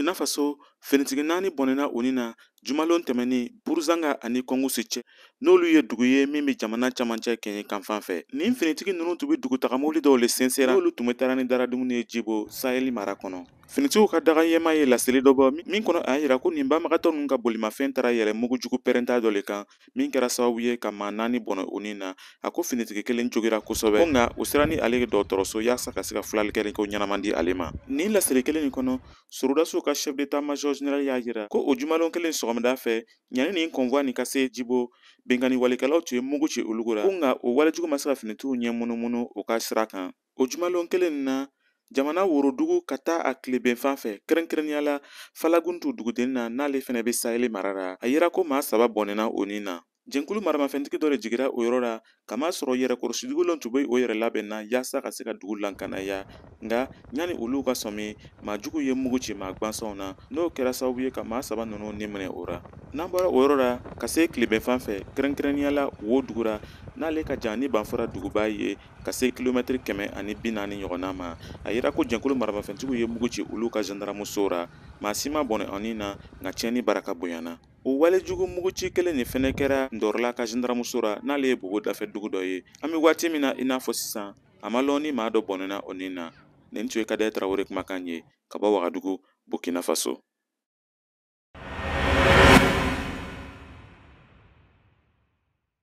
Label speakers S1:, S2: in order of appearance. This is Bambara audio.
S1: Burkina Faso finitigi naani bɔnɛna o ni na jumalon tɛmɛni Burzanga ani Kɔngosi cɛ n'olu ye dugu ye min bɛ jamana camancɛ kɛɲɛ kanfan fɛ. Nin finitigi ninnu tun bɛ dugutaga mobili dɔw le sensera n'olu tun bɛ taga ni daradumuni ye Djibo Sahel mara kɔnɔ. Finitigiw ka dagayɛma ye laseli dɔ bɔ min kɔnɔ a yira ko nin banbagatɔ ninnu ka bolimafɛn taara yɛlɛ mugujugu pɛrɛnta dɔ le kan min kɛra sababu ye ka maa 4 bɔnɛ o ni na. A ko finitigi kelen jogira kosɛbɛ ko nka u sera ni ale ye dɔgɔtɔrɔso yaasa ka se ka furakɛli ko ɲɛnaman di ale ma. Nin laseli kelen in kɔnɔ Soldats ka chef d'état major général y'a jira ko o jumalon kelen sɔgɔmada fɛ ɲani nin convoi nin ka se Djibo bengani walikɛlaw tun ye mugu ci olu la ko nka o walejugu ma se ka finitigiw ɲɛ munumunu o ka sira kan. O jumalon kelen na jamana worodugu ka taa a tileben fan fɛ kɛrɛnkɛrɛnnenya la Falaguntu dugudennin na n'ale fɛnɛ bɛ Sahel mara la a yira ko maa 3 bɔnɛna o ni na. Jɛnkulu maramafɛntigi dɔ de jigira o yɔrɔ la kama sɔrɔ yɛrɛkɔrɔsidugulenw tun bɛ o yɛrɛ labɛnna yaasa ka se ka dugu lankanaya nka ɲani olu ka sɔmi maajugu ye mugu ci maa gwansanw na n'o kɛra sababu ye ka maa 3 ninnu ni minɛ o la. N'an bɔra o yɔrɔ la ka se tileben fan fɛ kɛrɛnkɛrɛnnenya la wo dugura n'ale ka jan ni banfara duguba ye ka se kilomɛtiri 140 ɲɔgɔnna ma a yira ko jɛnkulu maramafɛntigiw ye mugu ci olu ka gendarmeso la maa si ma bɔnɛ o ni na nka tiɲɛni baraka bonyana. O walejugu muguci kelen nin fɛnɛ kɛra Ndɔrɔla ka gendarmeso la n'ale ye Bobo dafɛ dugu dɔ ye. An bɛ waati min na i n'a fɔ sisan a ma lɔn ni maa dɔ bɔnɛna o ni na. Nin tun ye Kadaye Tarawele kumakan ye ka bɔ Wagadugu, Burkina Faso.